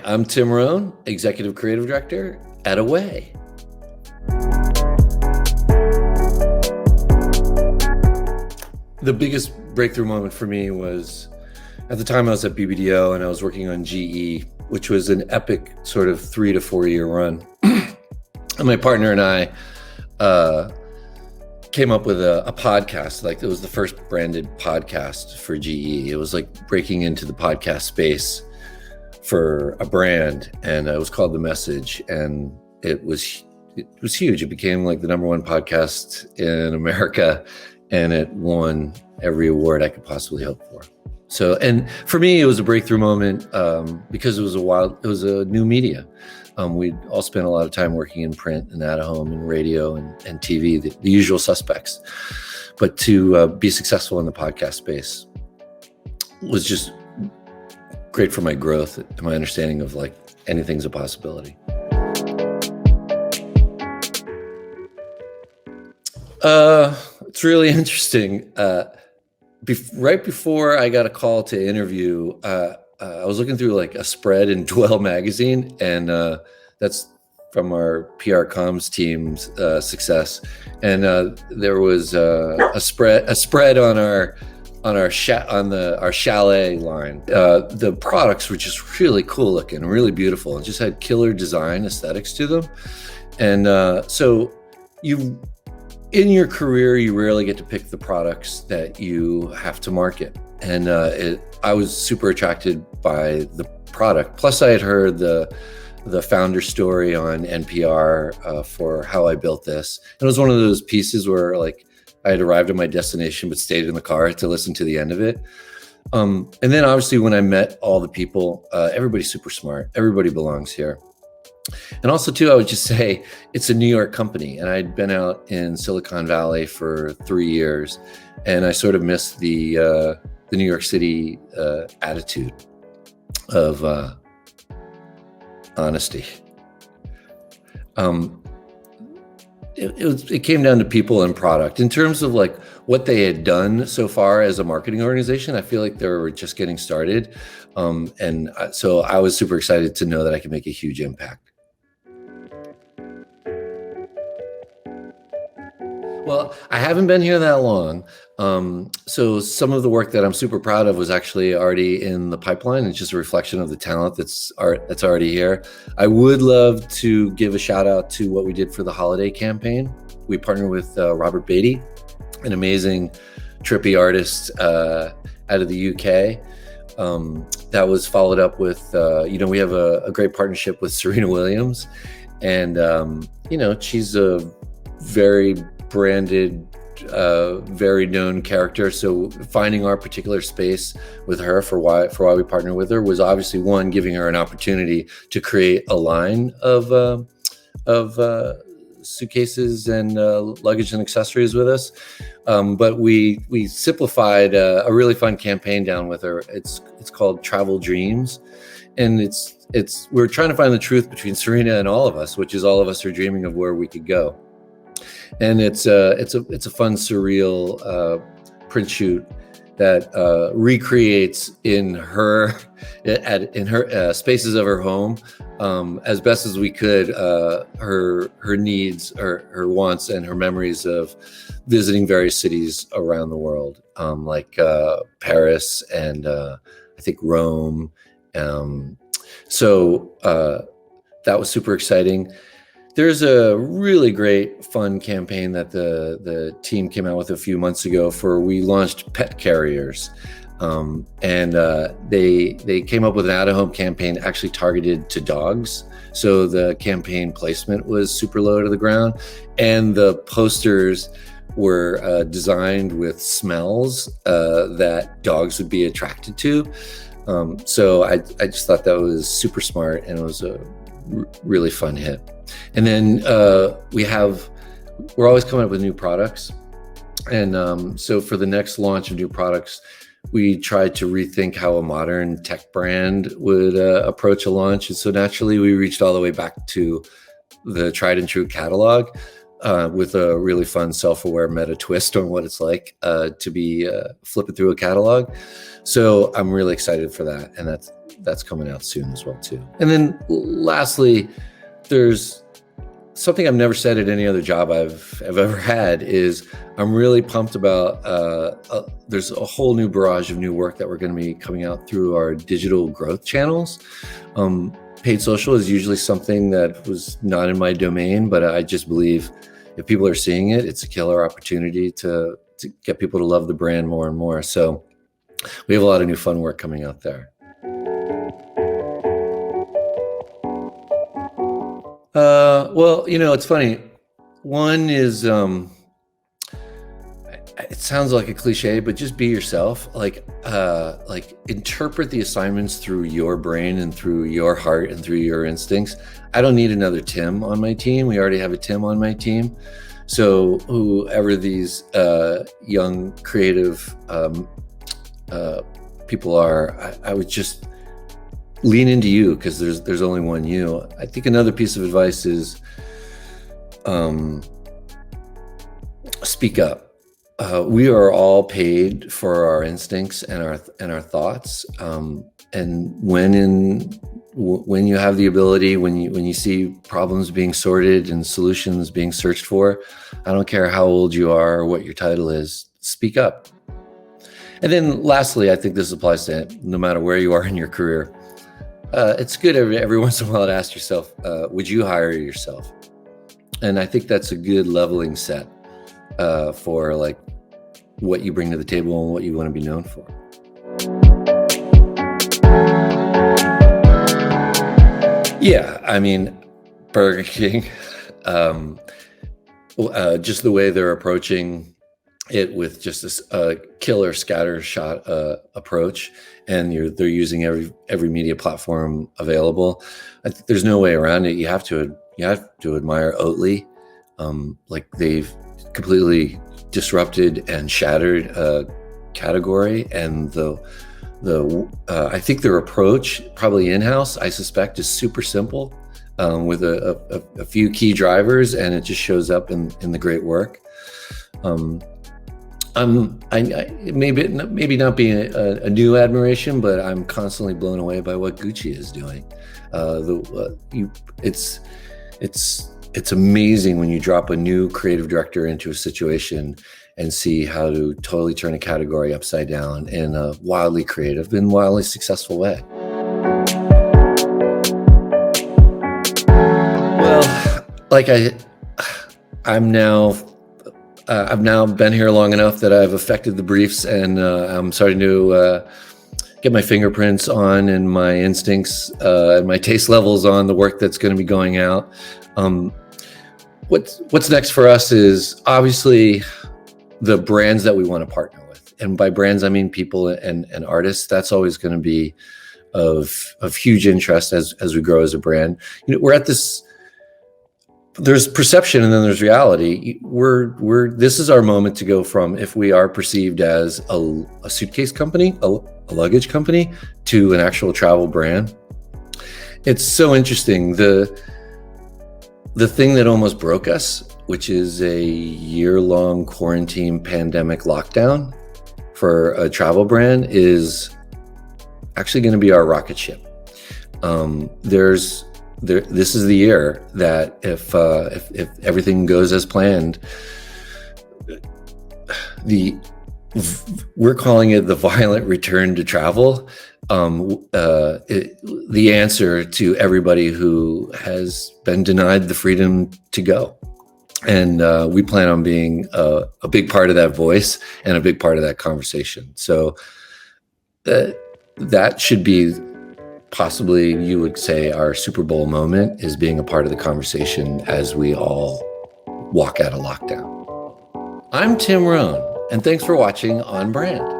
I'm Tim Roan, Executive Creative Director at Away. The biggest breakthrough moment for me was at the time I was at BBDO and I was working on GE, which was an epic sort of 3 to 4 year run. And my partner and I came up with a podcast. Like, it was the first branded podcast for GE. It was like breaking into the podcast space for a brand, and it was called The Message, and it was huge. It became like the #1 podcast in America, and it won every award I could possibly hope for. So, and for me, it was a breakthrough moment because it was a new media. We'd all spent a lot of time working in print and at home and radio and TV, the usual suspects. But to be successful in the podcast space was just great for my growth and my understanding of like anything's a possibility. It's really interesting. Right before I got a call to interview, I was looking through like a spread in Dwell magazine, and that's from our PR comms team's success. And there was a spread on our chalet line. The products were just really cool looking, really beautiful, and just had killer design aesthetics to them. And so in your career, you rarely get to pick the products that you have to market. And I was super attracted by the product. Plus, I had heard the founder story on NPR for how I built this. And it was one of those pieces where like I had arrived at my destination but stayed in the car to listen to the end of it. And then obviously when I met all the people, everybody's super smart. Everybody belongs here. And also too, I would just say it's a New York company, and I'd been out in Silicon Valley for 3 years, and I sort of missed the New York City attitude of honesty. It came down to people and product. In terms of like what they had done so far as a marketing organization, I feel like they were just getting started. And so I was super excited to know that I could make a huge impact. Well, I haven't been here that long. So some of the work that I'm super proud of was actually already in the pipeline. It's just a reflection of the talent that's already here. I would love to give a shout out to what we did for the holiday campaign. We partnered with Robert Beatty, an amazing trippy artist out of the UK. That was followed up with, we have a great partnership with Serena Williams. And, she's a very branded, very known character. So finding our particular space with her for why we partnered with her was obviously one, giving her an opportunity to create a line of suitcases and luggage and accessories with us. But we simplified a really fun campaign down with her. It's called Travel Dreams. And we're trying to find the truth between Serena and all of us, which is all of us are dreaming of where we could go. And it's a fun, surreal print shoot that recreates in her spaces of her home as best as we could her needs, her wants, and her memories of visiting various cities around the world, like Paris and I think Rome. So that was super exciting. There's a really great fun campaign that the team came out with a few months ago we launched pet carriers. And they came up with an out-of-home campaign actually targeted to dogs. So the campaign placement was super low to the ground, and the posters were designed with smells that dogs would be attracted to. So I just thought that was super smart, and it was a really fun hit. And then we're always coming up with new products. And so for the next launch of new products, we tried to rethink how a modern tech brand would approach a launch. And so naturally, we reached all the way back to the tried and true catalog. with a really fun self-aware meta twist on what it's like to be flipping through a catalog. So I'm really excited for that, and that's coming out soon as well too. And then lastly, there's something I've never said at any other job I've ever had is I'm really pumped about, there's a whole new barrage of new work that we're going to be coming out through our digital growth channels. Paid social is usually something that was not in my domain, but I just believe if people are seeing it, it's a killer opportunity to get people to love the brand more and more. So we have a lot of new fun work coming out there. Well, it's funny. One is, it sounds like a cliche, but just be yourself. Like interpret the assignments through your brain and through your heart and through your instincts. I don't need another Tim on my team. We already have a Tim on my team. So whoever these young creative people are, I would just lean into you, because there's only one you. I think another piece of advice is speak up. We are all paid for our instincts and our thoughts. And when you have the ability, when you see problems being sorted and solutions being searched for, I don't care how old you are or what your title is, speak up. And then lastly, I think this applies to no matter where you are in your career. It's good every once in a while to ask yourself, would you hire yourself? And I think that's a good leveling set for like what you bring to the table and what you want to be known for. Yeah, I mean, Burger King, just the way they're approaching it with just this killer scatter shot approach, and they're using every media platform available. I think there's no way around it. You have to admire Oatly. Like they've completely disrupted and shattered a category, and I think their approach, probably in-house, I suspect, is super simple, with a few key drivers, and it just shows up in the great work. I maybe not be a new admiration, but I'm constantly blown away by what Gucci is doing. It's amazing when you drop a new creative director into a situation and see how to totally turn a category upside down in a wildly creative and wildly successful way. Well, like I've now been here long enough that I've affected the briefs, and I'm starting to get my fingerprints on and my instincts and my taste levels on the work that's going to be going out. What's next for us is obviously the brands that we want to partner with. And by brands, I mean people and artists. That's always going to be of huge interest as we grow as a brand. We're at this, there's perception and then there's reality. This is our moment to go from, if we are perceived as a suitcase company, a luggage company, to an actual travel brand. It's so interesting. The thing that almost broke us, which is a year-long quarantine pandemic lockdown for a travel brand, is actually going to be our rocket ship. This is the year that if everything goes as planned, we're calling it the violent return to travel. The answer to everybody who has been denied the freedom to go. And we plan on being a big part of that voice and a big part of that conversation. So that should be possibly, you would say, our Super Bowl moment, is being a part of the conversation as we all walk out of lockdown. I'm Tim Roan, and thanks for watching On Brand.